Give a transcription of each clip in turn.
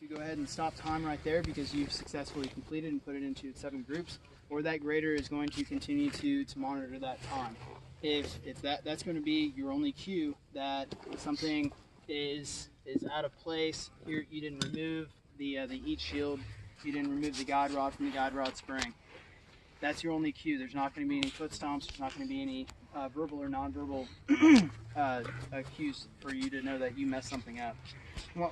to go ahead and stop time right there because you've successfully completed and put it into 7 groups, or that grader is going to continue to monitor that time. If that's going to be your only cue that something is out of place, you didn't remove the heat shield, you didn't remove the guide rod from the guide rod spring. That's your only cue. There's not going to be any foot stomps. There's not going to be any verbal or nonverbal cues for you to know that you messed something up.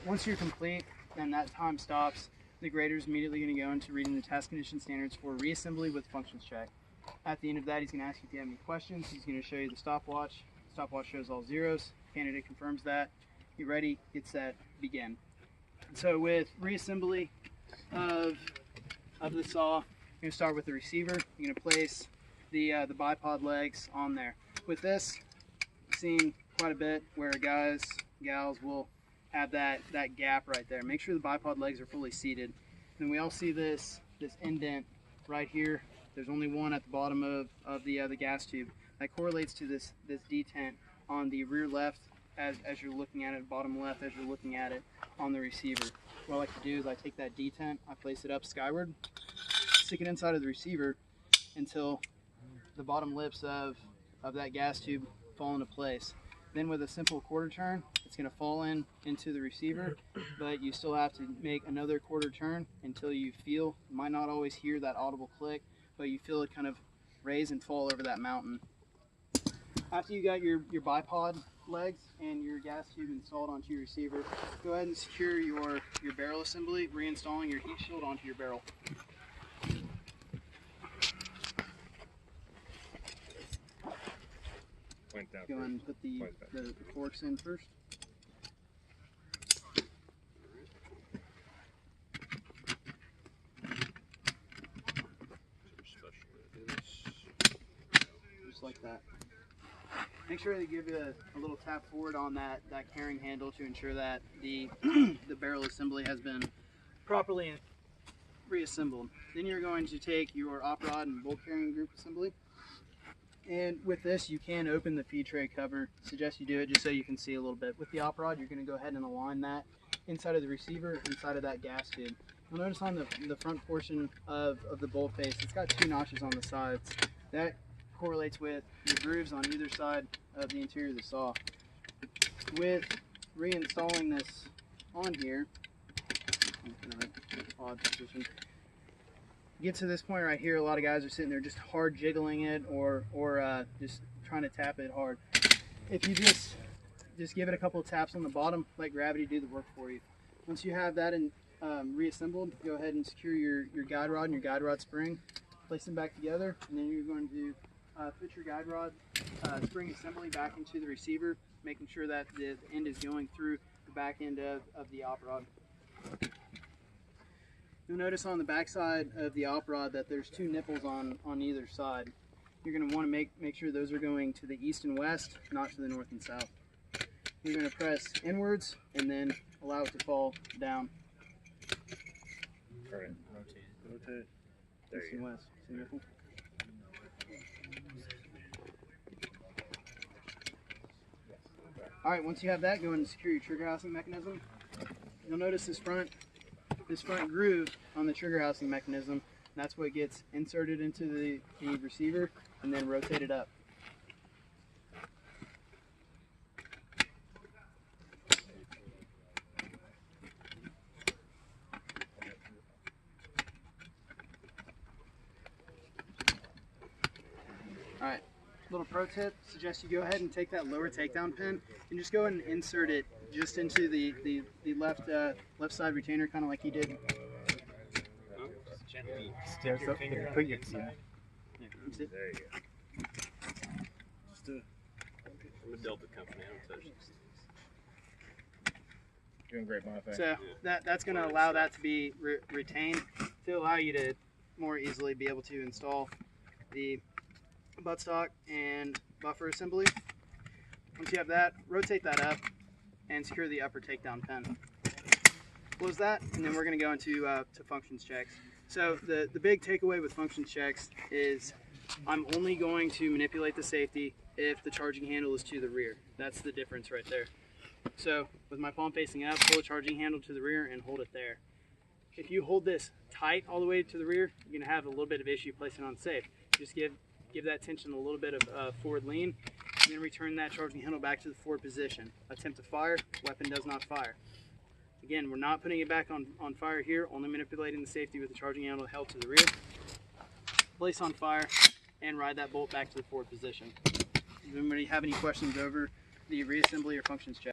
Once you're complete and that time stops, the grader is immediately going to go into reading the task condition standards for reassembly with functions check. At the end of that, he's going to ask you if you have any questions. He's going to show you the stopwatch. The stopwatch shows all zeros. The candidate confirms that. You're ready, get set, begin. So with reassembly of the saw, you're going to start with the receiver. You're going to place the bipod legs on there. With this, I've seen quite a bit where guys, gals will have that gap right there. Make sure the bipod legs are fully seated. And we all see this indent right here. There's only one at the bottom of the gas tube. That correlates to this detent on the rear left as you're looking at it, bottom left as you're looking at it on the receiver. What I like to do is I take that detent, I place it up skyward, stick it inside of the receiver until the bottom lips of that gas tube fall into place. Then with a simple quarter turn, it's going to fall into the receiver, but you still have to make another quarter turn until you feel, you might not always hear that audible click, but you feel it kind of raise and fall over that mountain. After you got your bipod legs and your gas tube installed onto your receiver, go ahead and secure your barrel assembly, reinstalling your heat shield onto your barrel. Go ahead and put the forks in first. Just like that. Make sure that you give it a little tap forward on that carrying handle to ensure that the barrel assembly has been properly reassembled. Then you're going to take your op rod and bolt carrying group assembly. And with this, you can open the feed tray cover. Suggest you do it just so you can see a little bit. With the op rod, you're going to go ahead and align that inside of the receiver, inside of that gas tube. You'll notice on the front portion of the bolt face, it's got 2 notches on the sides. That correlates with the grooves on either side of the interior of the saw. With reinstalling this on here, odd position. Get to this point right here, a lot of guys are sitting there just hard jiggling it or just trying to tap it hard. If you just give it a couple of taps on the bottom, let gravity do the work for you. Once you have that reassembled, go ahead and secure your guide rod and your guide rod spring, place them back together, and then you're going to put your guide rod spring assembly back into the receiver, making sure that the end is going through the back end of the op rod. You'll notice on the back side of the op rod that there's 2 nipples on either side. You're going to want to make sure those are going to the east and west, not to the north and south. You're going to press inwards and then allow it to fall down. All right. Rotate. There East and west. See the nipple? All right, once you have that, go ahead and secure your trigger housing mechanism. You'll notice this front groove on the trigger housing mechanism. That's what gets inserted into the receiver and then rotated up. Alright, little pro tip, suggest you go ahead and take that lower takedown pin and just go ahead and insert it just into the left side retainer, kind of like you did. Gently Yeah, stick your finger put your, against yeah. the There you go. Just do it. I'm a Delta company. I don't touch these Doing great, modifier. So that's going to allow that to be retained to allow you to more easily be able to install the buttstock and buffer assembly. Once you have that, rotate that up and secure the upper takedown pin. Close that, and then we're going to go into to functions checks. So the big takeaway with functions checks is I'm only going to manipulate the safety if the charging handle is to the rear. That's the difference right there. So with my palm facing up, pull the charging handle to the rear and hold it there. If you hold this tight all the way to the rear, you're gonna have a little bit of issue placing it on safe. Just give that tension a little bit of forward lean, and then return that charging handle back to the forward position. Attempt to fire, weapon does not fire. Again, we're not putting it back on fire here, only manipulating the safety with the charging handle held to the rear. Place on fire, and ride that bolt back to the forward position. Does anybody have any questions over the reassembly or functions check?